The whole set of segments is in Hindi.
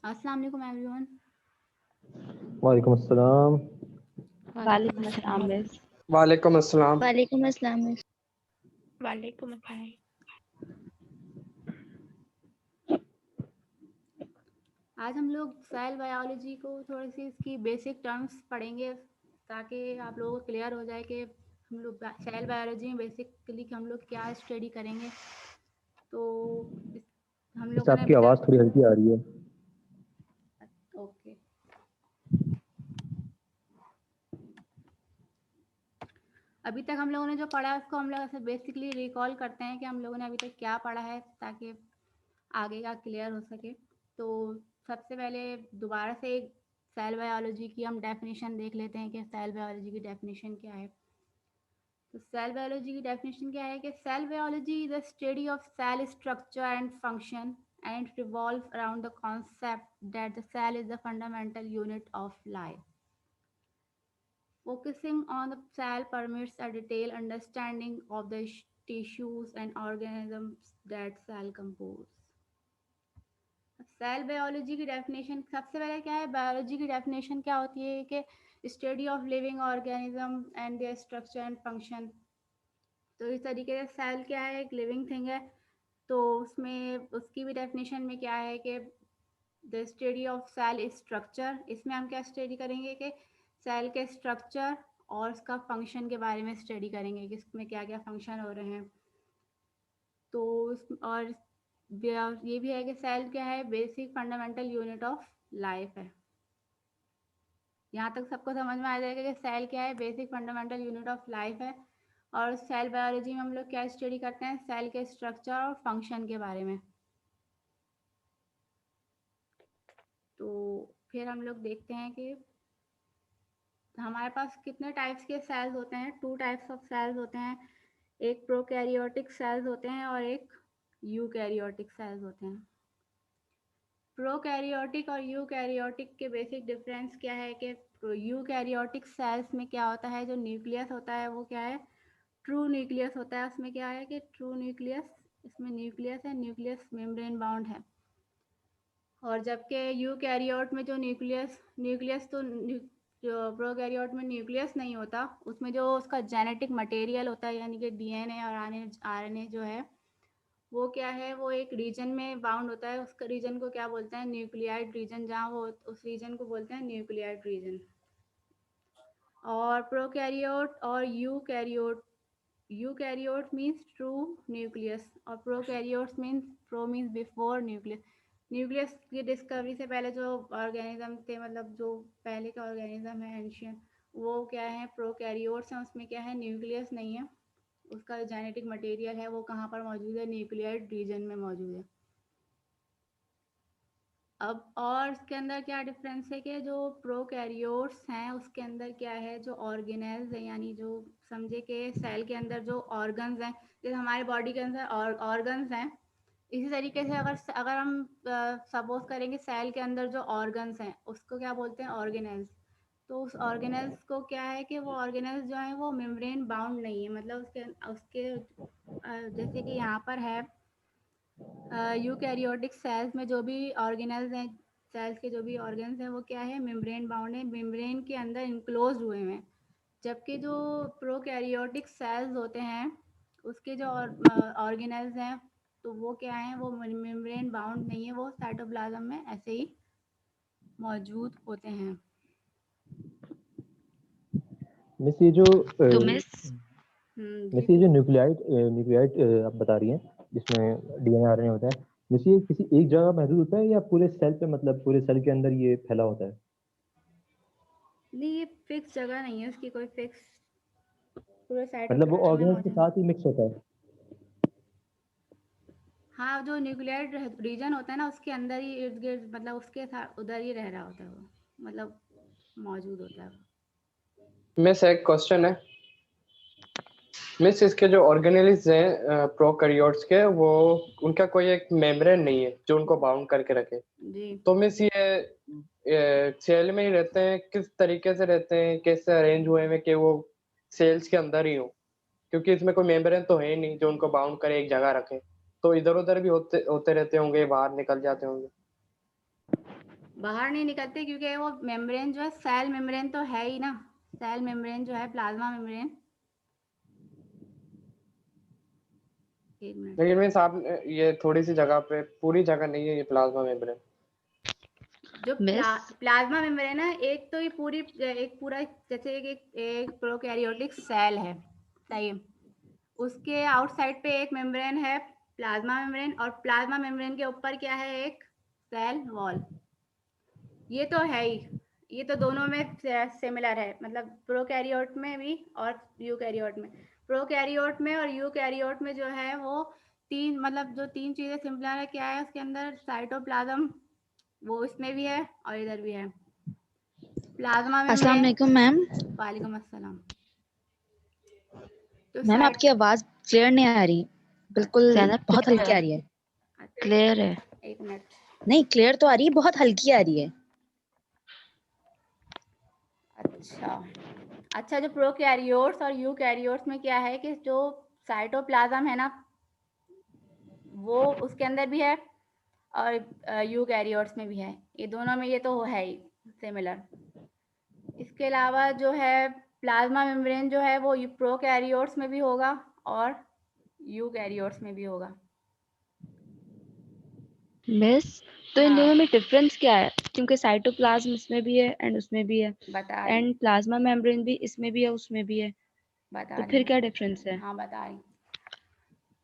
अस्सलाम वालेकुम एवरीवन। वालेकुम अस्सलाम। वालेकुम अस्सलाम मिस। वालेकुम अस्सलाम। वालेकुम अस्सलाम मिस। वालेकुम अस्सलाम। आज हम लोग सेल बायोलॉजी को थोड़ी सी इसकी बेसिक टर्म्स पढ़ेंगे ताकि आप लोगों को क्लियर हो जाए कि हम लोग सेल बायोलॉजी में बेसिकली हम लोग क्या स्टडी करेंगे। तो हम इस लोगों ने आपकी अभी आवाज़ तक थोड़ी हल्की आ रही है। ओके अभी तक हम लोगों ने जो पढ़ा है उसको हम लोग ऐसे बेसिकली रिकॉल करते हैं कि हम लोगों ने अभी तक क्या पढ़ा है ताकि आगे का क्लियर हो सके। तो सबसे पहले दोबारा से सेल बायोलॉजी की हम डेफिनेशन देख लेते हैं कि सेल बायोलॉजी की डेफिनेशन क्या है। तो सेल बायोलॉजी की डेफिनेशन क्या है कि cell biology is the study of cell structure and function and revolve around the concept that the cell is the fundamental unit of life. Focusing on the cell permits a detailed understanding of the tissues and organisms that cell compose. Cell biology की डेफिनेशन सबसे पहले क्या है, बायोलॉजी की डेफिनेशन क्या होती है कि study of living organism and there structure and function. तो इस तरीके से सेल क्या है, एक लिविंग थिंग है। तो उसमें उसकी भी डेफिनेशन में क्या है कि the study of cell structure, इसमें हम क्या स्टडी करेंगे कि सेल के स्ट्रक्चर और उसका फंक्शन के बारे में स्टडी करेंगे कि इसमें क्या क्या फंक्शन हो रहे हैं। तो और ये भी है कि सेल क्या है, basic fundamental unit of life है। यहाँ तक सबको समझ में आ जाएगा कि सेल क्या है, basic fundamental unit of life है। और सेल बायोलॉजी में हम लोग क्या स्टडी करते हैं, सेल के स्ट्रक्चर और फंक्शन के बारे में। तो फिर हम लोग देखते हैं कि हमारे पास कितने टाइप्स के सेल्स होते हैं। 2 टाइप्स ऑफ सेल्स होते हैं, एक प्रोकैरियोटिक सेल्स होते हैं और एक यूकैरियोटिक सेल्स होते हैं। प्रोकैरियोटिक और यूकैरियोटिक के बेसिक डिफरेंस क्या है कि यूकैरियोटिक सेल्स में क्या होता है, जो न्यूक्लियस होता है वो क्या है, ट्रू न्यूक्लियस होता है। उसमें क्या है कि ट्रू न्यूक्लियस, इसमें न्यूक्लियस है, न्यूक्लियस मेम्ब्रेन बाउंड है। और जबकि यूकैरियोट में जो न्यूक्लियस तो जो प्रोकैरियोट में न्यूक्लियस नहीं होता, उसमें जो उसका जेनेटिक मटेरियल होता है यानी कि डीएनए और आरएनए जो है वो क्या है, वो एक रीजन में बाउंड होता है। उसका रीजन को क्या बोलते हैं, न्यूक्लियाइड रीजन, जहाँ वो उस रीजन को बोलते हैं न्यूक्लियाइड रीजन। और प्रोकैरियोट और यूकैरियोट मीन्स ट्रू न्यूक्लियस और prokaryotes means pro means before nucleus. Nucleus की डिस्कवरी से पहले जो ऑर्गेनिज्म थे, मतलब जो पहले के ऑर्गेनिज्म है एंशियंट, वो क्या है, प्रोकैरियोट्स हैं। उसमें क्या है, न्यूक्लियस नहीं है, उसका जेनेटिक मटेरियल है वो कहाँ पर मौजूद है, न्यूक्लियाइड रीजन में मौजूद है। अब और इसके अंदर क्या डिफरेंस है कि जो प्रोकैरियोट्स हैं उसके अंदर क्या है, जो ऑर्गेनेल्स है, यानी जो समझे कि सेल के अंदर जो ऑर्गन्स हैं, जैसे हमारे बॉडी के अंदर ऑर्गन्स हैं, इसी तरीके से अगर हम सपोज करेंगे सेल के अंदर जो ऑर्गन्स हैं उसको क्या बोलते हैं, ऑर्गेनेल्स। तो उस ऑर्गेनेल्स को क्या है कि वो ऑर्गेनेल्स जो हैं वो मेम्ब्रेन बाउंड नहीं है, मतलब उसके उसके जैसे कि यहाँ पर है यूकैरियोटिक सेल्स में जो भी ऑर्गेनेल्स हैं, सेल्स के जो भी ऑर्गन्स हैं वो क्या है, मेम्ब्रेन बाउंड है, मेम्ब्रेन के अंदर इनक्लोज हुए हैं। जबकि जो प्रोकैरियोटिक सेल्स होते हैं उसके जो ऑर्गेनेल्स हैं तो वो क्या है, वो मेम्ब्रेन बाउंड नहीं है, वो साइटोप्लाज्म में ऐसे ही मौजूद होते हैं। मिस ये जो तो मिस जी जो न्यूक्लियाइड आप बता रही हैं जिसमें डीएनए आरएनए होता है, मिस ये किसी एक जगह महदूद होता है या पूरे सेल पे, मतलब पूरे सेल के अंदर ये फैला होता है? नहीं, ये फिक्स जगह नहीं है उसकी, कोई फिक्स, पूरे मतलब वो साइटोप्लाज्म में ऑर्गेन्स के मौजूद। साथ ही मिक्स होता है? हाँ, जो न्यूक्लियाइड रीजन होता है ना उसके अंदर ही इर्द गिर्द, मतलब उसके साथ उधर ही रह रहा होता है वो, मतलब मौजूद होता है वो। मिस एक क्वेश्चन है। मिस इसके जो ऑर्गेनेल्स हैं प्रोकैरियोट्स के, वो उनका कोई एक मेम्ब्रेन नहीं है जो उनको बाउंड करके रखे। जी तो मिस ये सेल में ही रहते हैं, किस तरीके से रहते हैं, कैसे अरेंज हुए हैं कि वो सेल्स के अंदर ही हो? क्योंकि इसमें कोई मेम्ब्रेन तो है ही नहीं जो उनको बाउंड करे, एक जगह रखे। तो इधर उधर भी होते होते रहते होंगे, बाहर निकल जाते होंगे। बाहर नहीं निकलते क्योंकि वो मेम्ब्रेन जो है, सेल मेम्ब्रेन तो है ही ना, सेल मेम्ब्रेन जो है, प्लाज्मा मेम्ब्रेन। एक मिनट, लेकिन मीन्स आप ये थोड़ी सी जगह पे, पूरी जगह नहीं है ये प्लाज्मा मेम्ब्रेन। जो मिस प्लाज्मा मेम्ब्रेन है, एक तो ये पूरी, एक पूरा जैसे एक प्रोकैरियोटिक सेल है, सही है, उसके आउटसाइड पे एक मेम्ब्रेन है, प्लाज्मा मेम्ब्रेन, और प्लाज्मा मेम्ब्रेन के ऊपर क्या है, एक सेल वॉल। ये तो है ही, ये तो दोनों में सिमिलर है, मतलब प्रोकैरियोट में भी और यूकैरियोट में। प्रोकैरियोट में और यूकैरियोट में जो है वो तीन, मतलब जो तीन चीजें सिमिलर है, क्या है उसके अंदर, साइटोप्लाज्म, वो इसमें भी है और इधर भी है। प्लाज्मा अस्सलाम मेम्ब्रेन, वालेकुम मैम। वालेकुम अस्सलाम। तो मैम साइट, आपकी आवाज क्लियर नहीं आ रही, बिल्कुल ज़्यादा बहुत हल्की आ क्लियर रही है। क्लियर है। एक मिनट, नहीं क्लियर तो आ रही है, बहुत हल्की आ रही है। अच्छा जो प्रोकैरियोट्स और यूकैरियोट्स में क्या है कि जो साइटोप्लाज्म है ना, वो उसके अंदर भी है और यूकैरियोट्स में भी है, ये दोनों में ये तो है ही सिमिलर। इसके अलावा जो है प्लाज्मा मेम्ब्रेन जो है वो प्रोकैरियोट्स में भी होगा और यूकैरियोट्स में भी होगा। मिस तो इन हाँ, दोनों में डिफरेंस क्या है? क्योंकि साइटोप्लाज्म इसमें भी है एंड उसमें भी है, बता रही एंड प्लाज्मा मेम्ब्रेन भी इसमें भी है उसमें भी है, बता तो रही फिर हूँ, क्या डिफरेंस है? हाँ बता रही,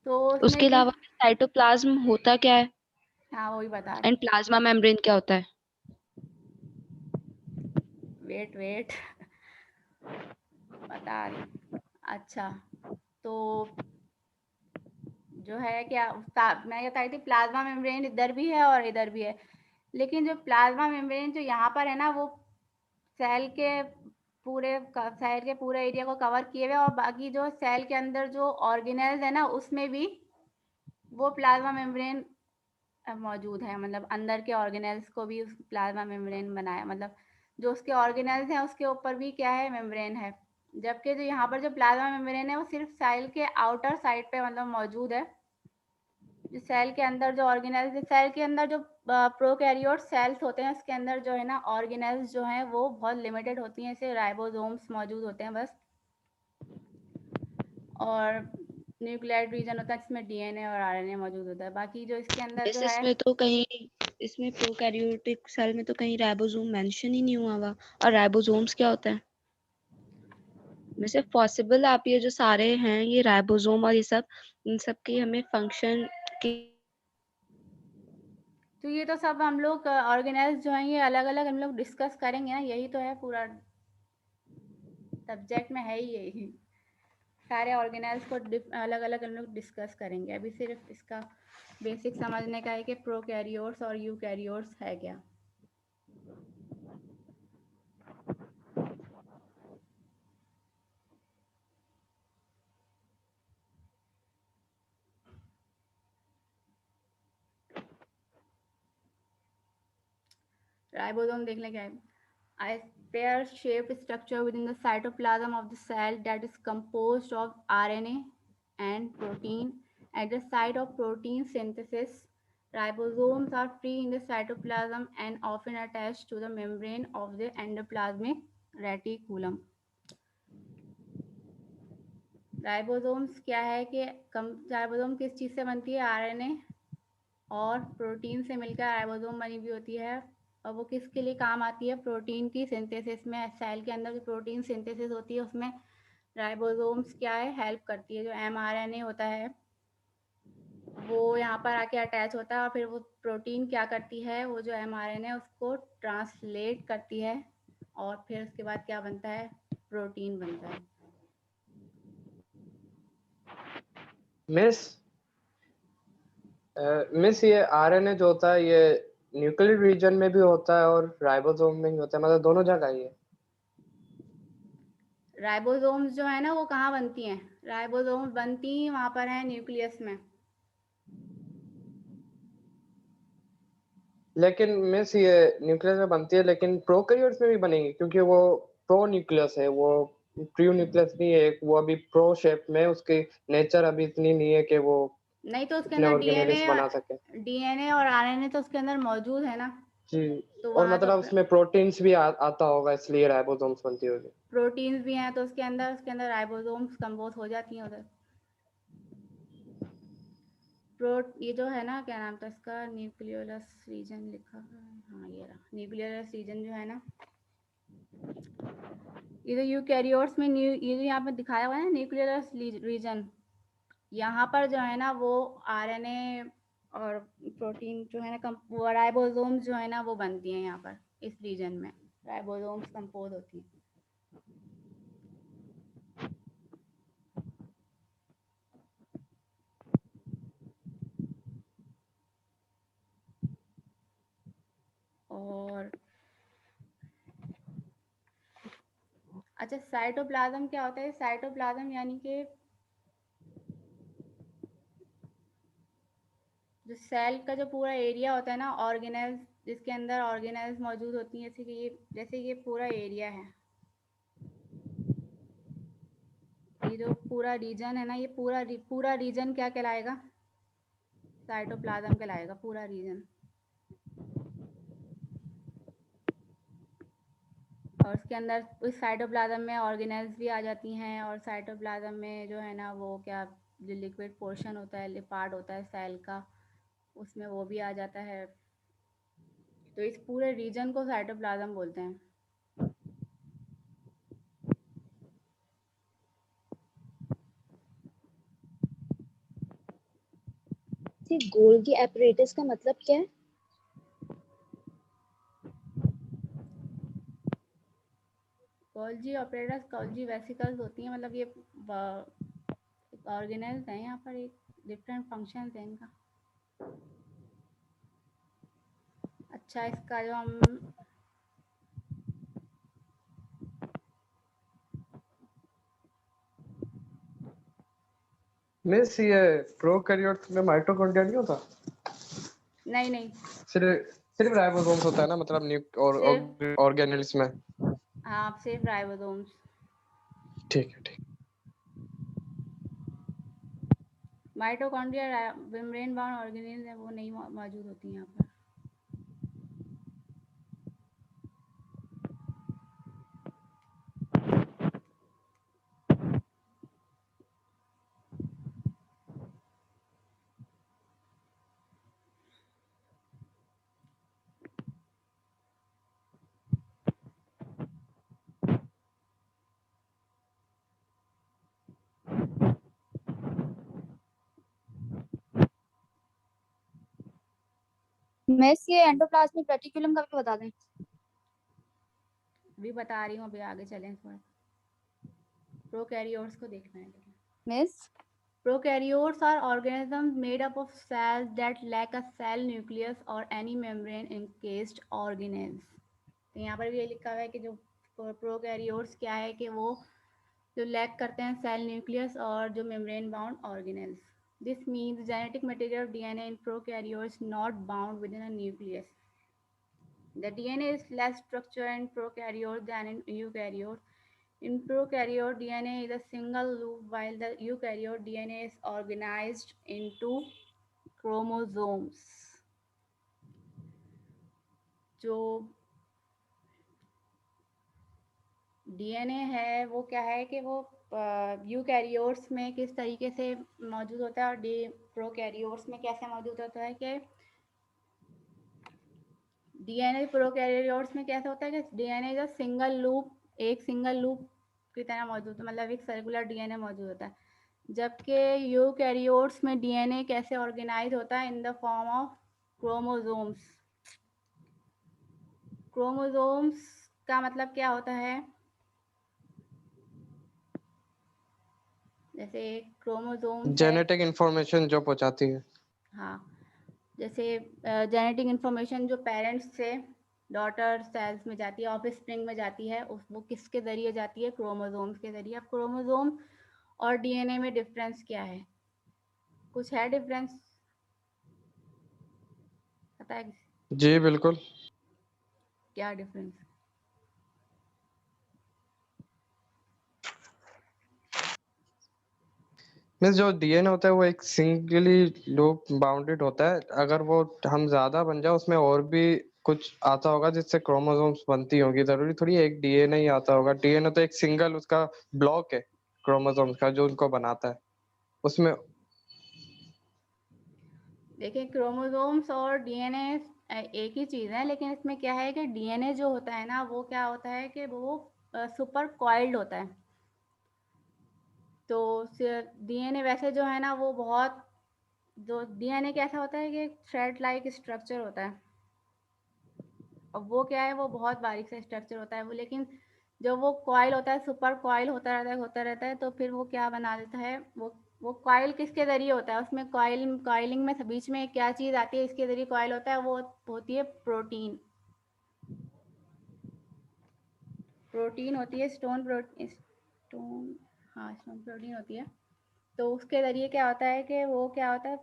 तो उसमें उसके ये, अलावा साइटोप्लाज्म होता क्या है हाँ वही बता रही, एंड प्लाज्मा मेम्ब्रेन क्या होता है? वेट वेट बता रही। अच्छा, तो जो है क्या, मैं ये बता रही थी, प्लाज्मा मेम्ब्रेन इधर भी है और इधर भी है, लेकिन जो प्लाज्मा मेम्ब्रेन जो यहाँ पर है ना, वो सेल के सेल के पूरे एरिया को कवर किए हुए, और बाकी जो सेल के अंदर जो ऑर्गेनेल्स है ना, उसमें भी वो प्लाज्मा मेम्ब्रेन मौजूद है, मतलब अंदर के ऑर्गेनेल्स को भी उस प्लाज्मा मेम्ब्रेन बनाया, मतलब जो उसके ऑर्गेनेल्स हैं उसके ऊपर भी क्या है, मेम्ब्रेन है। जबकि जो यहाँ पर जो प्लाज्मा मेम्ब्रेन है वो सिर्फ सेल के आउटर साइड पे मतलब मौजूद है। जो सेल के अंदर जो ऑर्गेनेल्स, सेल के अंदर जो प्रोकैरियोट सेल्स होते हैं, उसके अंदर जो है ना ऑर्गेनेल्स जो हैं वो बहुत लिमिटेड होती हैं, जैसे राइबोसोम्स मौजूद होते हैं बस, और न्यूक्लियाइड रीजन होता है जिसमें डीएनए और आरएनए मौजूद होता है। बाकी जो इसके अंदर मिस जो है, इसमें प्रोकैरियोटिक सेल में तो कहीं राइबोसोम मेंशन ही नहीं हुआ और राइबोसोम्स क्या होता है? वैसे पॉसिबल आप ये जो सारे हैं ये राइबोसोम और ये सब, इन सब की हमें फंक्शन की तो ये तो सब हम लोग ऑर्गेनेल्स जो हैं ये अलग अलग हम लोग डिस्कस करेंगे ना, यही तो है पूरा सब्जेक्ट में है ही यही, सारे ऑर्गेनेल्स को अलग अलग हम लोग डिस्कस करेंगे। अभी सिर्फ इसका बेसिक समझने का है कि प्रोकैरियोट्स और यूकैरियोट्स है क्या। राइबोसोम देख लें क्या है, a pear-shaped structure within the cytoplasm of the cell that is composed of RNA and protein. At the site of protein synthesis, ribosomes are free in the cytoplasm and often attached to the membrane of the endoplasmic reticulum. Ribosomes क्या है कि राइबोसोम किस चीज़ से बनती है, आरएनए और प्रोटीन से मिलकर राइबोसोम बनी हुई होती है, और वो किसके लिए काम आती है, प्रोटीन की सिंथेसिस में। सेल के अंदर जो प्रोटीन सिंथेसिस होती है उसमें राइबोसोम्स क्या है, हेल्प करती है। जो एमआरएनए होता है वो यहाँ पर आके अटैच होता है और फिर वो प्रोटीन क्या करती है, वो जो एमआरएनए उसको ट्रांसलेट करती है और फिर उसके बाद क्या बनता है, प्रोटीन बनता है। मिस ये आरएनए जो होता है ये न्यूक्लियर रीजन में भी होता है और राइबोसोम में भी होता है, मतलब दोनों जगह ही है। राइबोसोम्स जो है ना वो कहाँ बनती हैं, राइबोसोम्स बनती हैं वहाँ पर है न्यूक्लियस में। लेकिन मिस ये न्यूक्लियस में बनती है लेकिन प्रोकैरियोट्स में भी बनेगी क्योंकि वो प्रो न्यूक्लियस है, वो प्री न्यूक्लियस नहीं है, वो अभी प्रो शेप में, उसकी नेचर अभी इतनी नहीं है कि वो नहीं तो उसके इतने अंदर ऑर्गेनेल्स बना सके। डीएनए और आरएनए तो उसके अंदर मौजूद है ना। जी। तो और वहाँ तो मतलब उसमें प्रोटीन्स भी आता होगा, इसलिए राइबोसोम्स बनती होगी। प्रोटीन्स भी हैं तो उसके अंदर राइबोसोम्स कंपोज हो जाती हैं उधर। ये जो है ना, क्या नाम था इसका, न्यूक्लियोलस रीजन लिखा है, हाँ ये रहा न्यूक्लियोलस रीजन जो है ना, ये जो यूकैरियोट्स में ये जो यहाँ पे दिखाया हुआ है ना न्यूक्लियोलस रीजन, यहाँ पर जो है ना वो आरएनए और प्रोटीन जो है ना वो राइबोसोम्स जो है ना वो बनती हैं यहाँ पर, इस रीजन में राइबोसोम्स कंपोज होती हैं। और अच्छा, साइटोप्लाज्म क्या होता है? साइटोप्लाज्म यानी कि जो सेल का जो पूरा एरिया होता है ना, ऑर्गेनेल्स, जिसके अंदर ऑर्गेनेल्स मौजूद होती हैं, जैसे ये पूरा एरिया है, ये जो पूरा रीजन है ना, ये पूरा रीजन क्या कहलाएगा? साइटोप्लाज्म कहलाएगा, पूरा रीजन। और उसके अंदर उस साइटोप्लाज्म में ऑर्गेनेल्स भी आ जाती हैं, और साइटोप्लाज्म में जो है ना वो क्या, जो लिक्विड पोर्शन होता है, पार्ट होता है सेल का, उसमें वो भी आ जाता है। तो इस पूरे रीजन को साइटोप्लाज्म बोलते हैं। ये गोल्गी एपरेटस का मतलब क्या है? गोल्जी ऑपरेटस, गोल्जी वेसिकल्स होती हैं, मतलब ये ऑर्गेनेल्स हैं, यहाँ पर एक डिफरेंट फंक्शंस हैं इनका। अच्छा, इसका जो हम मिस, ये प्रोकैरियोट्स में माइटोकॉन्ड्रिया नहीं होता? नहीं, सिर्फ राइबोसोम्स होता है ना, मतलब सिर्फ ऑर्गेनेल्स में। हाँ, सिर्फ राइबोसोम्स। ठीक है, ठीक। माइटोकॉन्ड्रिया मेम्ब्रेन बाउंड ऑर्गेनेल्स है, वो नहीं मौजूद होती यहाँ पर। मिस, ये एंडोप्लाज्मिक रेटिकुलम का भी बता दें। भी बता रही हूँ, अभी आगे चलें थोड़ा। प्रोकैरियोट्स को देखना है। Miss, Prokaryotes are organisms made up of cells that lack a cell nucleus or any membrane encased organelles. तो यहाँ पर भी ये लिखा हुआ है कि जो प्रोकैरियोट्स क्या है कि वो जो लैक करते हैं सेल न्यूक्लियस और जो membrane bound organelles. This means genetic material of DNA in prokaryotes not bound within a nucleus. The DNA is less structured in prokaryotes than in eukaryotes. In prokaryote, DNA is a single loop, while the eukaryote DNA is organized into chromosomes. जो DNA है वो क्या है कि वो यूकैरियोट्स में किस तरीके से मौजूद होता है और प्रोकैरियोट्स में कैसे मौजूद होता है कि DNA प्रोकैरियोट्स में कैसे होता है कि DNA इज सिंगल लूप, एक सिंगल लूप की तरह मौजूद, मतलब एक सर्कुलर DNA मौजूद होता है, जबकि यूकैरियोट्स में DNA कैसे ऑर्गेनाइज होता है in the form of chromosomes. Chromosomes का मतलब क्या होता है? जैसे क्रोमोसोम्स है, जेनेटिक इंफॉर्मेशन जो पहुंचाती है। हाँ, जैसे जेनेटिक इंफॉर्मेशन जो पेरेंट्स से डॉटर सेल्स में जाती है, ऑफस्प्रिंग में जाती है, वो किसके ज़रिए जाती है? क्रोमोसोम्स के ज़रिए. अब क्रोमोसोम और DNA में डिफरेंस क्या है? कुछ है डिफरेंस? पता है जी बिल्कुल। क्या डिफरेंस? मीन्स जो डीएनए होता है वो एक सिंगली लूप बाउंडेड होता है, अगर वो हम ज्यादा बन जाए उसमें और भी कुछ आता होगा जिससे क्रोमोसोम्स बनती होगी, जरूरी थोड़ी एक डीएनए ही आता होगा। डीएनए तो एक सिंगल उसका ब्लॉक है क्रोमोसोम्स का जो उनको बनाता है। उसमें देखिए क्रोमोसोम्स और डीएनए एक ही चीज़ है, लेकिन इसमें क्या है कि डीएनए जो होता है ना वो क्या होता है कि वो सुपर कॉइल्ड होता है। तो डीएनए वैसे जो है ना वो बहुत, जो डीएनए कैसा होता है कि थ्रेड लाइक स्ट्रक्चर होता है, और वो क्या है वो बहुत बारीक सा स्ट्रक्चर होता है वो, लेकिन जब वो कॉइल होता है सुपर कॉइल होता रहता है तो फिर वो क्या बना देता है, वो कॉइल किसके ज़रिए होता है, उसमें कॉइलिंग में बीच में क्या चीज़ आती है इसके ज़रिए कॉइल होता है, वो होती है प्रोटीन। प्रोटीन होती है स्टोन प्रोटीन होती है। तो उसके ज़रिए क्या होता है कि वो क्या होता है,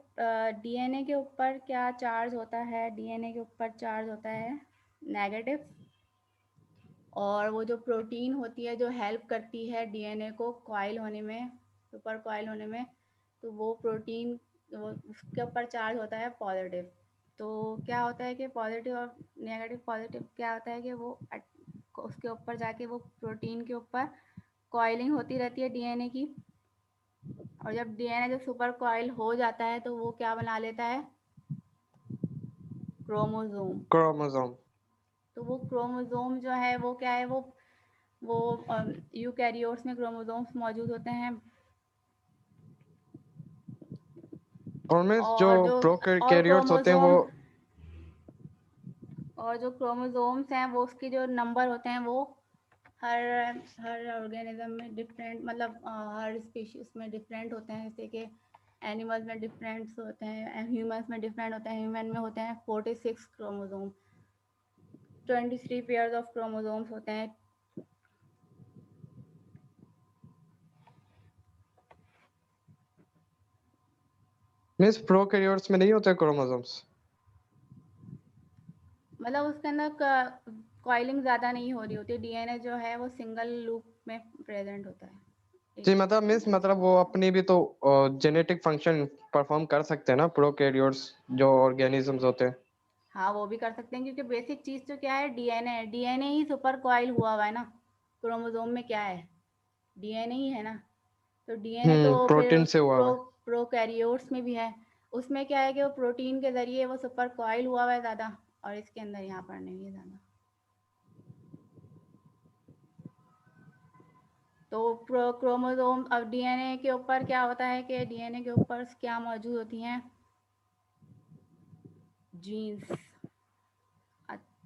डीएनए के ऊपर क्या चार्ज होता है, डीएनए के ऊपर चार्ज होता है नेगेटिव, और वो जो प्रोटीन होती है जो हेल्प करती है डीएनए को कॉइल होने में, सुपर कॉइल होने में, तो वो प्रोटीन वो उसके ऊपर चार्ज होता है पॉजिटिव। तो क्या होता है कि पॉजिटिव और नेगेटिव, पॉजिटिव क्या होता है कि वो उसके ऊपर जाके वो प्रोटीन के ऊपर कॉइलिंग होती रहती है डीएनए की, और जब डीएनए जब सुपर कॉइल हो जाता है तो वो क्या बना लेता है, क्रोमोसोम। क्रोमोसोम तो वो क्रोमोसोम जो है वो क्या है, वो यूकैरियोट्स में क्रोमोसोम्स मौजूद होते हैं, और में जो और जो और प्रोकैरियोट्स होते हैं वो क्रोमोसोम और जो क्रोमोसोम्स हैं वो उसके जो नंबर होते हैं वो हर हर ऑर्गेनिज्म में डिफरेंट, मतलब हर स्पीशीज में डिफरेंट होते हैं। जैसे कि एनिमल्स में डिफरेंट होते हैं, ह्यूमंस में डिफरेंट होते हैं। ह्यूमन में होते हैं 46 क्रोमोसोम, 23 पेयर्स ऑफ क्रोमोसोम्स होते हैं। मींस प्रोकैरियोट्स में नहीं होते क्रोमोसोम्स। मतलब उसके अंदर कॉइलिंग ज़्यादा नहीं हो रही होती, डीएनए जो है वो सिंगल लूप में प्रेजेंट होता है, जी एक मतलब मींस सिंगल मतलब वो अपनी भी तो जेनेटिक फंक्शन परफॉर्म कर सकते हैं ना प्रोकैरियोट्स जो ऑर्गेनिजम्स होते हैं। हाँ वो भी कर सकते हैं, क्योंकि बेसिक चीज़ तो क्या है, डीएनए है, डीएनए ही सुपर कॉइल हुआ हुआ है ना। क्रोमोसोम में क्या है, डीएनए ही है ना। तो डीएनए तो फिर प्रोटीन से हुआ हुआ है। प्रोकैरियोट्स में भी है। उसमें क्या है कि वो प्रोटीन के ज़रिए वो सुपर कॉइल हुआ हुआ है ज़्यादा, और इसके अंदर यहाँ पर नहीं है ज़्यादा। तो क्रोमोसोम, अब डीएनए के ऊपर क्या होता है कि डीएनए के ऊपर क्या मौजूद होती हैं, जीन्स।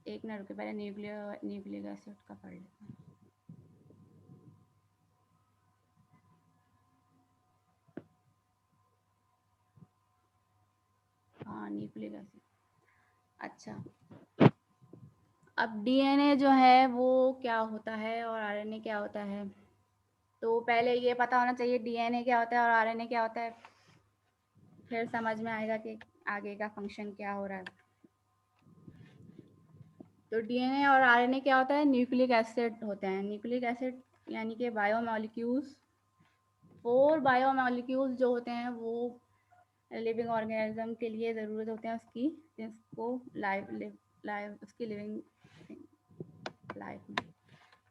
एक मिनट रुके, पहले न्यूक्लिक एसिड का पढ़ लेते हैं। हाँ न्यूक्लिक एसिड। अच्छा, अब डीएनए जो है वो क्या होता है और आरएनए क्या होता है, तो पहले ये पता होना चाहिए डीएनए क्या होता है और आरएनए क्या होता है, फिर समझ में आएगा कि आगे का फंक्शन क्या हो रहा है। तो डीएनए और आरएनए क्या होता है, न्यूक्लिक एसिड होते हैं। न्यूक्लिक एसिड यानी कि बायोमॉलिक्यूल्स, 4 बायोमॉलिक्यूल्स जो होते हैं वो लिविंग ऑर्गेनिज्म के लिए ज़रूरत होते हैं उसकी, जिसको लाइव उसकी लिविंग लाइफ में।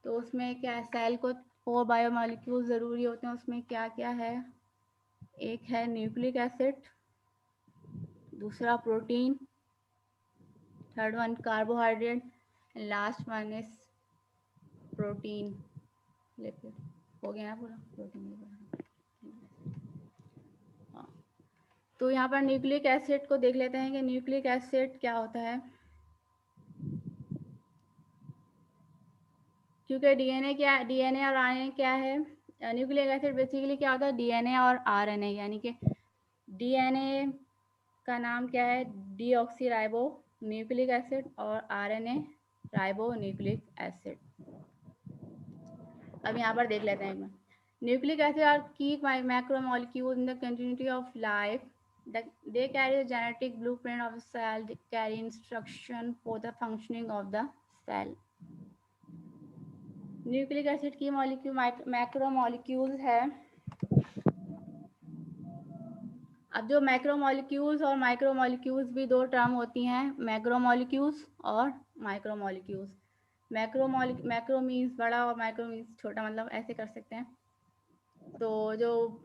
तो उसमें क्या है, सेल को 4 बायोमॉलिक्यूल्स ज़रूरी होते हैं। उसमें क्या क्या है, एक है न्यूक्लिक एसिड, दूसरा protein, third one carbohydrate, last one is protein lipid. हो गया ना पूरा, प्रोटीन लिपिड। हाँ, तो यहाँ पर न्यूक्लिक एसिड को देख लेते हैं कि न्यूक्लिक एसिड क्या होता है। क्योंकि डीएनए और आरएनए क्या है, न्यूक्लिक एसिड बेसिकली क्या होता है, डीएनए और आरएनए, यानी कि डीएनए का नाम क्या है, डीऑक्सीराइबो न्यूक्लिक एसिड, और आरएनए राइबो न्यूक्लिक एसिड। अब यहाँ पर देख लेते हैं एक बार। न्यूक्लिक एसिड आर की macromolecule in the continuity of life, they carry the genetic blueprint of the cell, they carry instruction for the functioning of the cell। Nucleic acid की मॉलिक्यूल मैक्रोमोलिक्यूल्स है, अब जो मैक्रोमोलिक्यूल्स और माइक्रोमोलिक्यूल्स भी दो टर्म होती हैं, मैक्रोमोलिक्यूल्स और माइक्रोमोलिक्यूल्स। मैक्रो मीन्स बड़ा और माइक्रो मीन्स छोटा, मतलब ऐसे कर सकते हैं। तो जो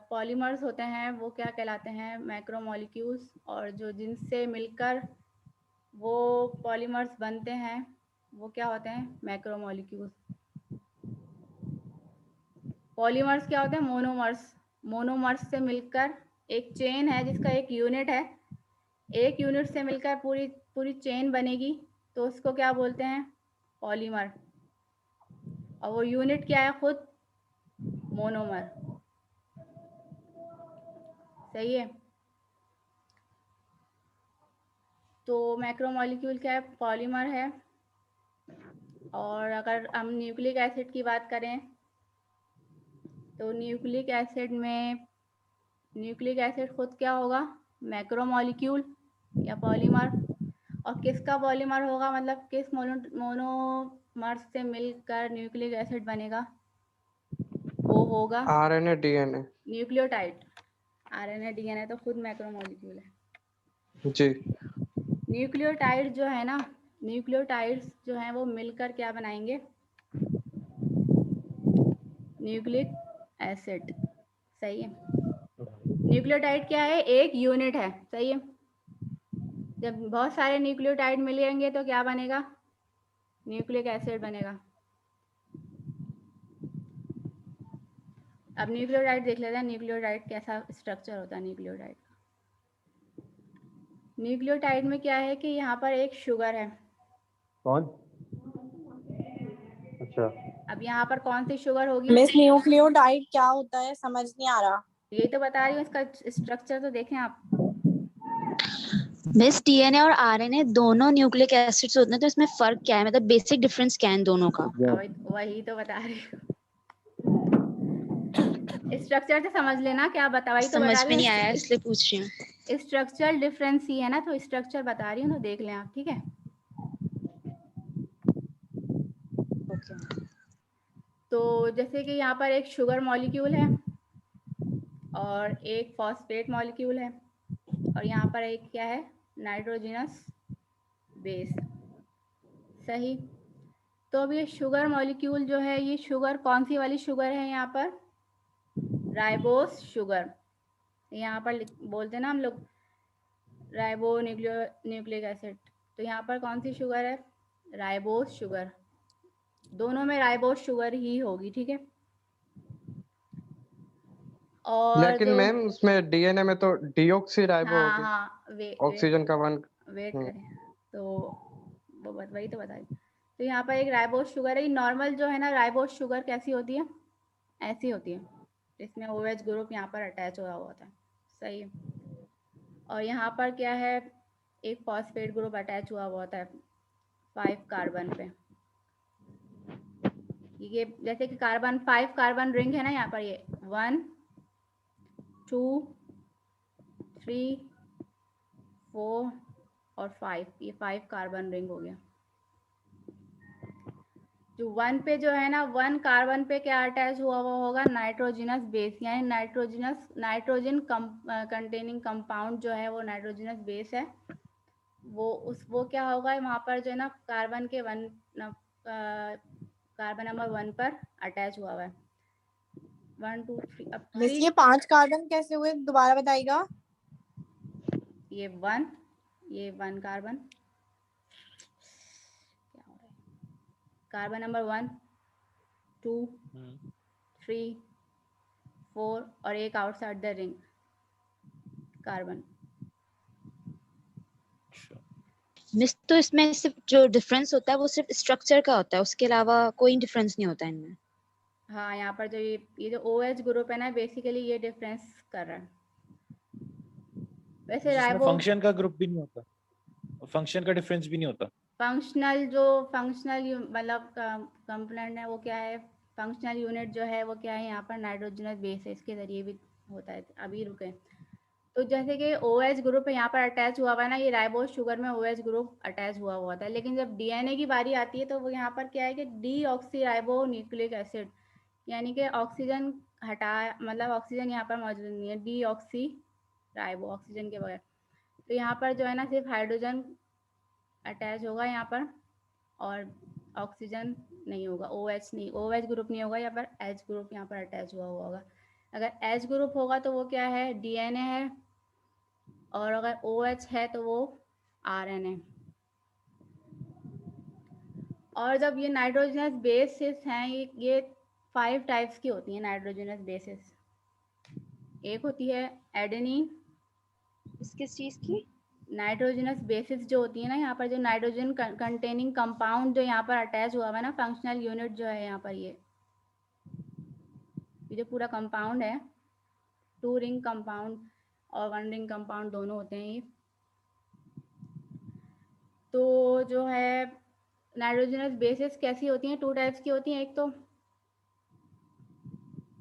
पॉलीमर्स होते हैं वो क्या कहलाते हैं, मैक्रोमोलिक्यूल्स, और जो जिनसे मिलकर वो पॉलीमर्स बनते हैं वो क्या होते हैं, मैक्रोमोलिक्यूल्स। पॉलीमर्स क्या होते हैं, मोनोमर्स। मोनोमर्स से मिलकर एक चेन है जिसका एक यूनिट है, एक यूनिट से मिलकर पूरी पूरी चेन बनेगी, तो उसको क्या बोलते हैं, पॉलीमर। और वो यूनिट क्या है, खुद मोनोमर। सही है। तो मैक्रोमोलिक्यूल क्या है, पॉलीमर है। और अगर हम न्यूक्लिक एसिड की बात करें तो न्यूक्लिक एसिड खुद क्या होगा, मैक्रोमोलिक्यूल या पॉलीमर। और किसका पॉलीमर होगा, मतलब किस मोनोमर्स से मिलकर न्यूक्लिक एसिड बनेगा, वो होगा RNA DNA. Nucleotide. RNA DNA तो खुद मैक्रोमोलिक्यूल है। जी। न्यूक्लियोटाइड जो है ना, न्यूक्लियोटाइड्स जो हैं वो मिलकर क्या बनाएंगे, न्यूक्लिक एसिड। सही है। न्यूक्लियोटाइड क्या है, एक यूनिट है। सही है। जब बहुत सारे न्यूक्लियोटाइड मिलेंगे तो क्या बनेगा, न्यूक्लिक एसिड बनेगा। अब न्यूक्लियोटाइड देख लेते हैं, न्यूक्लियोटाइड कैसा स्ट्रक्चर होता है न्यूक्लियोटाइड का। न्यूक्लियोटाइड में क्या है कि यहाँ पर एक शुगर है। कौन? अच्छा, अब यहाँ पर कौन सी शुगर होगी, मिस न्यूक्लियोटाइड क्या होता है समझ नहीं आ रहा। यही तो बता रही हूँ, इसका स्ट्रक्चर तो देखें आप। मिस डीएनए और आरएनए दोनों न्यूक्लिक एसिड्स होते हैं, तो इसमें फर्क क्या है, मतलब बेसिक डिफरेंस क्या है इन दोनों का? वही तो बता रही हूँ, स्ट्रक्चर से समझ लेना, क्या बता, वही तो समझ बता में रही नहीं आया हूँ। इसलिए पूछ रही हूँ। स्ट्रक्चरल डिफरेंस ही है ना, तो स्ट्रक्चर बता रही हूँ, तो देख लें आप। ठीक है। तो जैसे कि यहाँ पर एक शुगर मॉलिक्यूल है और एक फॉस्फेट मॉलिक्यूल है, और यहाँ पर एक क्या है, नाइट्रोजनस बेस। सही। तो अब ये शुगर मॉलिक्यूल जो है, ये शुगर कौन सी वाली शुगर है, यहाँ पर राइबोस शुगर। यहाँ पर बोलते हैं ना हम लोग राइबो न्यूक्लिक एसिड, तो यहाँ पर कौन सी शुगर है, राइबोस शुगर। दोनों में राइबोस शुगर ही होगी। ठीक है। और लेकिन जो, मैम उसमें डीएनए में तो डीऑक्सी राइबो हाँ होगी, हाँ, ऑक्सीजन का वन। वेट करें, तो वो वही तो बताइए। तो यहाँ पर एक राइबोस शुगर है। नॉर्मल जो है ना राइबोस शुगर कैसी होती है, ऐसी होती है, इसमें OH ग्रुप यहाँ पर अटैच हुआ होता है। सही है। और यहाँ पर क्या है, एक फॉस्फेट ग्रुप अटैच हुआ होता है 5 कार्बन पे। ये जैसे कि 5 कार्बन रिंग है ना, यहाँ पर ये 1 2 3 4 और 5, ये 5 कार्बन रिंग हो गया। जो 1 पे जो है ना, 1 कार्बन पे क्या अटैच हुआ हुआ होगा, नाइट्रोजनस बेस, यानी नाइट्रोजन कंटेनिंग कंपाउंड जो है वो नाइट्रोजनस बेस है। वो क्या होगा, वहाँ पर जो है ना कार्बन के कार्बन नंबर 1 पर अटैच हुआ हुआ है। 1 2 3 अब मिस 3, ये 5 कार्बन कैसे हुए दोबारा बताइएगा। ये 1 कार्बन, क्या हो रहा है, कार्बन नंबर 1 2 3 4 और एक outside the ring carbon. Miss तो इसमें सिर्फ जो डिफरेंस होता है वो सिर्फ स्ट्रक्चर का होता है, उसके अलावा कोई डिफरेंस नहीं होता इनमें। हाँ, यहाँ पर जो ये जो OH ग्रुप है ना, बेसिकली ये डिफरेंस कर रहा है। वैसे इसमें राइबो फंक्शन का ग्रुप भी नहीं होता और फंक्शन का डिफरेंस भी नहीं होता। फंक्शनल मतलब कंपोनेंट है वो क्या है, फंक्शनल यूनिट जो है वो क्या है, यहाँ पर नाइट्रोजनस बेस है, इसके जरिए भी होता है। अभी रुके। तो जैसे कि OH ग्रुप यहाँ पर अटैच हुआ हुआ है ना, ये राइबोस शुगर में OH ग्रुप अटैच हुआ हुआ था। लेकिन जब DNA की बारी आती है तो वो यहाँ पर क्या है कि डीऑक्सी राइबो न्यूक्लिक एसिड, यानी कि ऑक्सीजन हटा, मतलब ऑक्सीजन यहाँ पर मौजूद नहीं है, डीऑक्सी राइबो ऑक्सीजन के बगैर। तो यहाँ पर जो है ना सिर्फ हाइड्रोजन अटैच होगा यहाँ पर और ऑक्सीजन नहीं होगा, OH नहीं, OH ग्रुप नहीं होगा, यहाँ पर H ग्रुप यहाँ पर अटैच हुआ होगा। अगर H ग्रुप होगा तो वो क्या है, DNA है, और अगर OH है तो वो RNA। और जब ये नाइट्रोजनस बेसिस हैं, ये 5 टाइप्स की होती हैं नाइट्रोजनस बेसिस। एक होती है एडेनिन। किस चीज की? नाइट्रोजनस बेसिस जो होती है ना, यहाँ पर जो नाइट्रोजन कंटेनिंग कंपाउंड जो यहाँ पर अटैच हुआ है ना, फंक्शनल यूनिट जो है यहाँ पर ये जो पूरा कंपाउंड है, 2 रिंग कंपाउंड और 1 रिंग कंपाउंड दोनों होते हैं ये। तो जो है नाइट्रोजनस बेसिस कैसी होती हैं, 2 टाइप्स की होती हैं। एक तो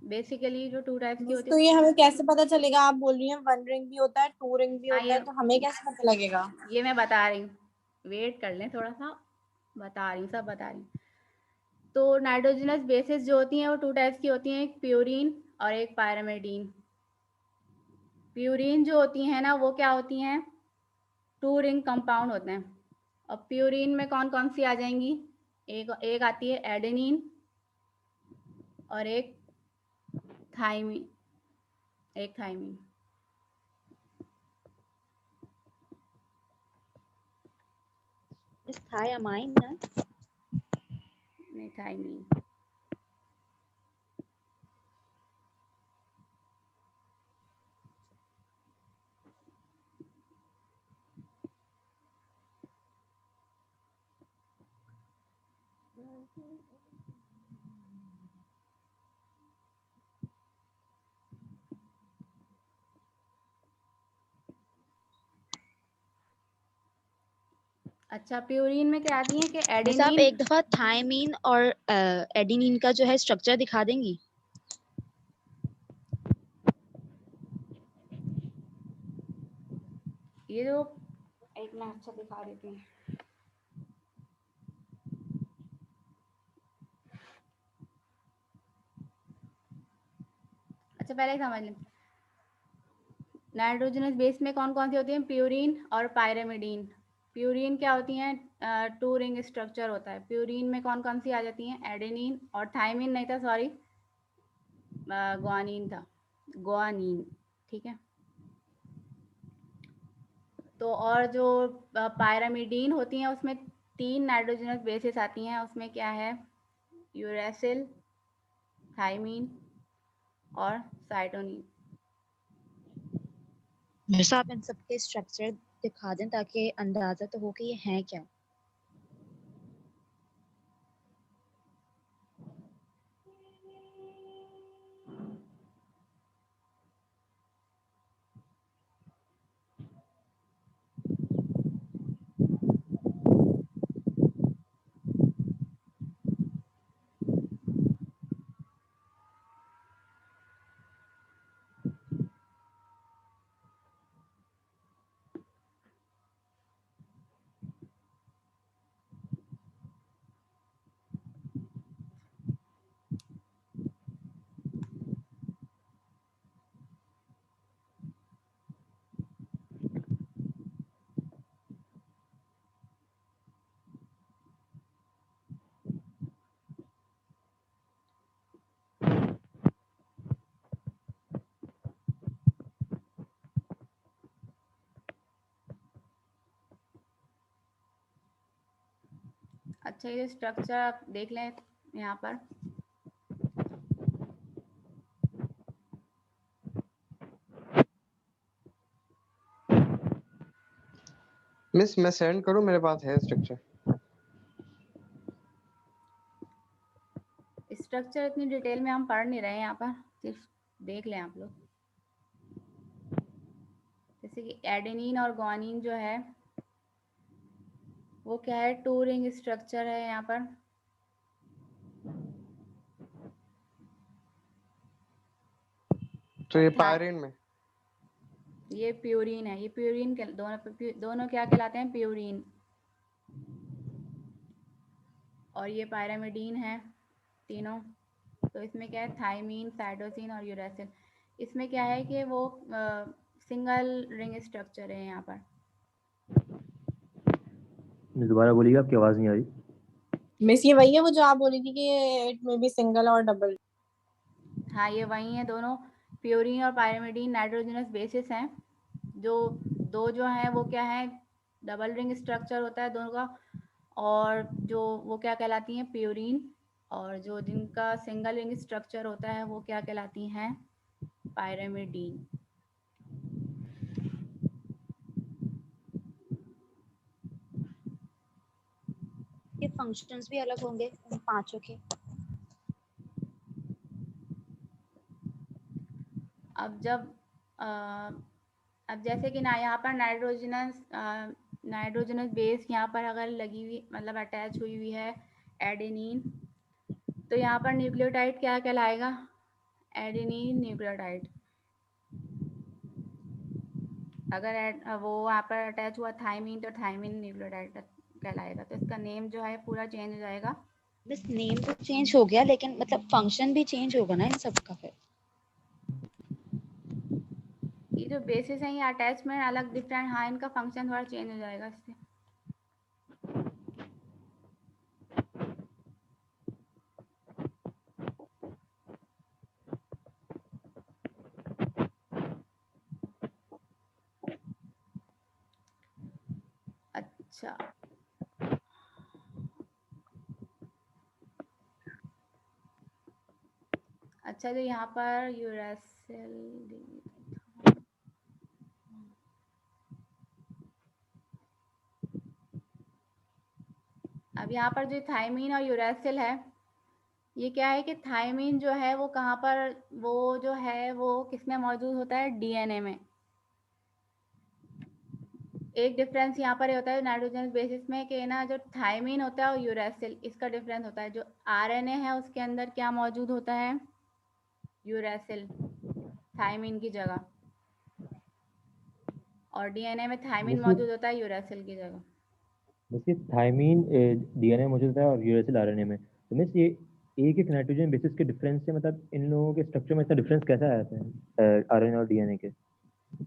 बेसिकली जो 2 टाइप्स की होती तो ये हमें कैसे पता चलेगा? आप बोल रही हैं 1 रिंग भी होता है, 2 रिंग भी हाँ, होता है, तो हमें कैसे पता लगेगा? ये मैं बता रही हूँ, वेट कर लें थोड़ा सा, बता रही हूँ, सब बता रही हूँ। तो नाइट्रोजनस बेसिस जो होती हैं वो 2 टाइप्स की होती हैं, एक प्यूरीन और एक पायरामिडीन। प्यूरीन जो होती हैं ना वो क्या होती हैं, 2 रिंग कंपाउंड होते हैं। और प्यूरीन में कौन कौन सी आ जाएंगी, एक आती है एडेनिन और एक थाइमिन, इस थायामाइन ना? नहीं थाइमिन। अच्छा, प्यूरीन में क्या आती है कि वैसे आप एडेनिन। एक दफा थायमीन और एडेनिन का जो है स्ट्रक्चर दिखा देंगी? ये जो एक मैं अच्छा दिखा देती हूँ। अच्छा पहले समझ लें, नाइट्रोजनस बेस में कौन कौन सी होती हैं, प्यूरीन और पायरामिडीन। प्यूरीन क्या होती हैं, 2 रिंग स्ट्रक्चर होता है। प्यूरीन में कौन कौन सी आ जाती हैं, एडेनिन और थाइमिन नहीं था, सॉरी ग्वानिन था, ग्वानिन, ठीक है। तो और जो पायरामिडीन होती हैं उसमें 3 नाइट्रोजनस बेसिस आती हैं, उसमें क्या है, यूरेसिल, थाइमिन और साइटोनिन। वैसे आप इन सबके स्ट्रक्चर दिखा दें ताकि अंदाजा तो हो कि ये हैं क्या। अच्छा, ये स्ट्रक्चर आप देख लें यहाँ पर। मिस मैं सेंड करूं, मेरे पास है स्ट्रक्चर। स्ट्रक्चर इतनी डिटेल में हम पढ़ नहीं रहे हैं यहाँ पर, सिर्फ देख लें आप लोग। जैसे कि एडेनिन और ग्वानिन जो है वो क्या है, 2 रिंग स्ट्रक्चर है यहाँ पर। तो ये पायरीन में, ये प्यूरीन है, ये प्यूरीन के दोनों क्या कहलाते हैं, प्यूरीन। और ये पायरामिडीन है तीनों। तो इसमें क्या है, थाइमीन, साइटोसिन और यूरेसिल। इसमें क्या है कि वो सिंगल रिंग स्ट्रक्चर है यहाँ पर। दोबारा बोलिएगा, आपकी आवाज नहीं आ रही। मिस ये वही है वो जो आप बोली थी कि इट मे बी सिंगल और डबल। हाँ, ये वही है, दोनों प्योरीन और पायरिमिडीन नाइट्रोजनस बेसिस हैं। जो दो जो हैं वो क्या है, डबल रिंग स्ट्रक्चर होता है दोनों का, और जो वो क्या कहलाती हैं, प्योरीन, और जो जिनका सिंगल रिंग स्ट्रक्चर होता है वो क्या कहलाती हैं, पायरिमिडीन। ये फंक्शंस भी अलग होंगे उन पांचों के। अब जब अब जैसे कि ना यहाँ पर नाइट्रोजनस बेस यहाँ पर अगर लगी हुई, मतलब अटैच हुई हुई है एडेनिन, तो यहाँ पर न्यूक्लियोटाइड क्या कहलाएगा, एडेनिन न्यूक्लियोटाइड। अगर वो वहाँ पर अटैच हुआ थायमीन, तो थायमीन न्यूक्लियोटाइड कहलाएगा। तो इसका नेम जो है पूरा चेंज हो जाएगा। बस नेम तो चेंज हो गया, लेकिन मतलब फंक्शन भी चेंज होगा ना इन सब का फिर। ये जो बेसिस है, ये अटैचमेंट अलग डिफरेंट, हाँ इनका फंक्शन थोड़ा चेंज हो जाएगा इससे। अच्छा, अच्छा, तो यहाँ पर यूरेसिल, अब यहाँ पर जो थायमीन और यूरेसिल है, ये क्या है कि थायमीन जो है वो कहाँ पर, वो जो है वो किसमें मौजूद होता है, डीएनए में। एक डिफरेंस यहाँ पर ये होता है नाइट्रोजन बेसिस में कि ना, जो थायमीन होता है और यूरेसिल, इसका डिफरेंस होता है। जो आरएनए है उसके अंदर क्या मौजूद होता है, यूरेसिल थायमीन की जगह, और डीएनए में थायमीन वैसे मौजूद होता है यूरेसिल की जगह। वैसे थायमीन डीएनए मौजूद है और यूरेसिल आरएनए में, तो मीन्स ये एक एक नाइट्रोजन बेसिस के डिफरेंस से, मतलब इन लोगों के स्ट्रक्चर में इतना डिफरेंस कैसा आया है आरएनए और डीएनए के?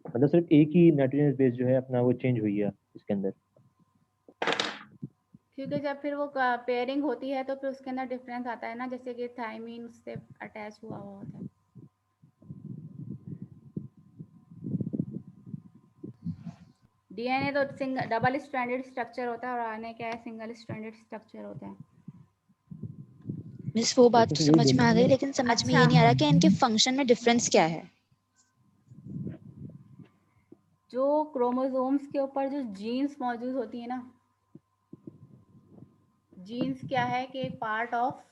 मतलब सिर्फ एक ही नाइट्रोजन बेस जो है अपना वो चेंज हुई है इसके अंदर। क्योंकि जब फिर वो पेयरिंग होती है तो फिर उसके अंदर डिफरेंस आता है ना, जैसे कि थायमीन से अटैच हुआ होता है। डीएनए तो सिंगल डबल स्ट्रैंडेड स्ट्रक्चर होता है, और आरएनए क्या है, सिंगल स्ट्रैंडेड स्ट्रक्चर होता है। मिस वो बात तो तो फिर वही समझ बोल में आ रहे गई, हैं लेकिन समझ में अच्छा, ये नहीं आ रहा कि इनके फंक्शन में डिफरेंस क्या है। जो क्रोमोसोम्स के ऊपर जो जीन्स मौजूद होती है ना, जीन्स क्या है कि एक पार्ट ऑफ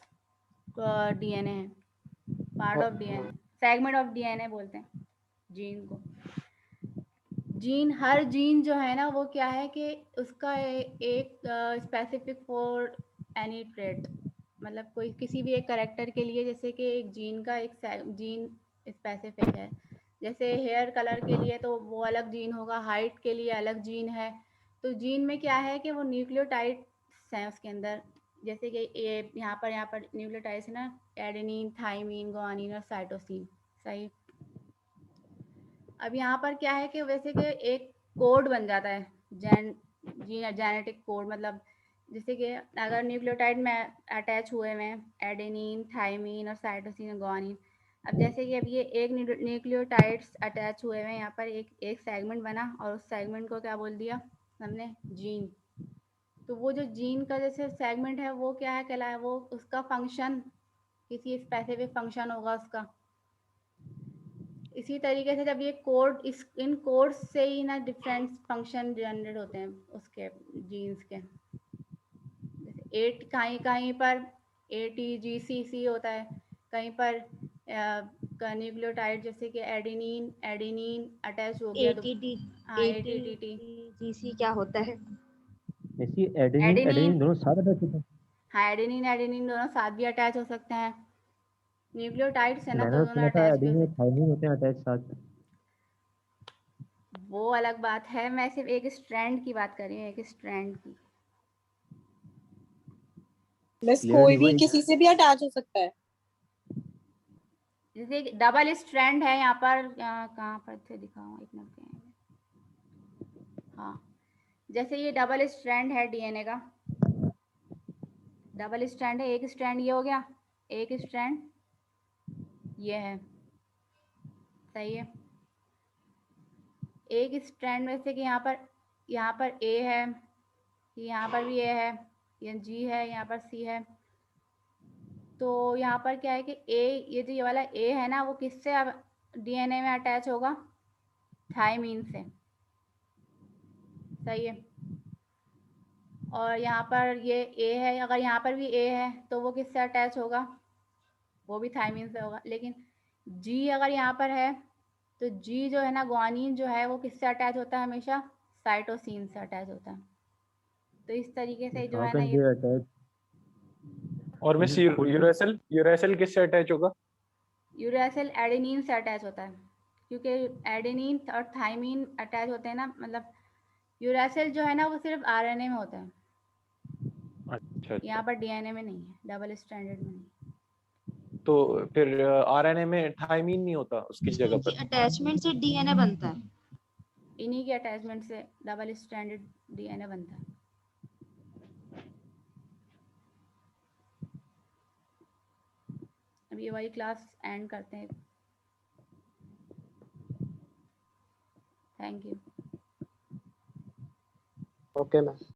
डीएनए है, part of DNA, segment of DNA बोलते हैं जीन को। जीन, हर जीन जो है ना वो क्या है कि उसका एक स्पेसिफिक फॉर एनी ट्रेट, मतलब कोई किसी भी एक करेक्टर के लिए, जैसे कि एक जीन का एक जीन स्पेसिफिक है, जैसे हेयर कलर के लिए तो वो अलग जीन होगा, हाइट के लिए अलग जीन है। तो जीन में क्या है कि वो न्यूक्लियोटाइड्स हैं उसके अंदर, जैसे कि ये यहाँ पर न्यूक्लियोटाइड्स है ना, एडेनिन, थाइमीन, गुआनिन और साइटोसिन, सही। अब यहाँ पर क्या है कि वैसे कि एक कोड बन जाता है, जेनेटिक कोड, मतलब जैसे कि अगर न्यूक्लियोटाइड में अटैच हुए हुए हैं एडेनिन, थाइमीन और साइटोसिन और गुआनिन। अब जैसे कि अब ये एक न्यूक्लियोटाइड्स अटैच हुए हुए हैं, यहाँ पर एक सेगमेंट बना, और उस सेगमेंट को क्या बोल दिया हमने, जीन। तो वो जो जीन का जैसे सेगमेंट है वो क्या है कहलाया, वो उसका फंक्शन, किसी स्पेसिफिक फंक्शन होगा उसका। इसी तरीके से जब ये कोड, इन कोड्स से ही ना डिफरेंट फंक्शन जनरेट होते हैं उसके, जीन्स के। जैसे एट कहीं कहीं पर ATGCC होता है, कहीं पर न्यूक्लियोटाइड जैसे कि एडेनिन एडेनिन अटैच हो गया तो ATT हाँ ATTT। ATGC क्या होता है? वैसे एडेनिन एडेनिन, एडेनिन दोनों साथ अटैच होते हैं? हाँ एडेनिन एडेनिन दोनों साथ भी अटैच हो सकते हैं, न्यूक्लियोटाइड्स है ना मैंने तो तो दोनों सुना था अटैच भी हो एडेनिन और सकते थाइमिन होते हैं अटैच साथ। हैं। वो अलग बात है, मैं सिर्फ एक स्ट्रैंड की बात कर रही हूँ, एक स्ट्रैंड की। मिस क्लियर कोई नहीं हुआ भी किसी से भी अटैच हो सकता है। जैसे डबल स्ट्रैंड है यहाँ पर, कहाँ पर थे दिखाऊँ, एक मिनट के, हाँ, जैसे ये डबल स्ट्रैंड है डीएनए का, डबल स्ट्रैंड है, एक स्ट्रैंड ये हो गया, एक स्ट्रैंड ये है, सही है। एक स्ट्रैंड में से कि यहाँ पर ए है, यहाँ पर भी ए है, ये जी है, यहाँ पर सी है, तो यहाँ पर क्या है कि ए, ये वाला ए है ना, वो किससे अब डीएनए में अटैच होगा, थायमीन से, सही है। और यहाँ पर ये ए है, अगर यहाँ पर भी ए है तो वो किससे अटैच होगा, वो भी थायमीन से होगा। लेकिन जी अगर यहाँ पर है तो जी जो है ना, ग्वानिन जो है वो किससे अटैच होता है, हमेशा साइटोसिन से अटैच होता है। तो इस तरीके से जो हाउ है ना कैन ये दे अटैच? और मिस यूरेसिल किससे अटैच होगा? यूरेसिल एडेनिन से अटैच होता है, क्योंकि एडेनिन और थायमीन अटैच होते हैं ना, मतलब यूरेसिल जो है ना वो सिर्फ आरएनए में होता है, अच्छा यहाँ अच्छा। पर डीएनए में नहीं है, डबल स्ट्रैंडेड में नहीं। तो फिर आरएनए में थायमीन नहीं होता उसकी जगह इनकी पर? अटैचमेंट से डीएनए बनता है। इन्हीं के अटैचमेंट से डबल स्ट्रैंडेड डीएनए बनता है। अब ये वाली क्लास एंड करते हैं। Thank you. Okay ma'am.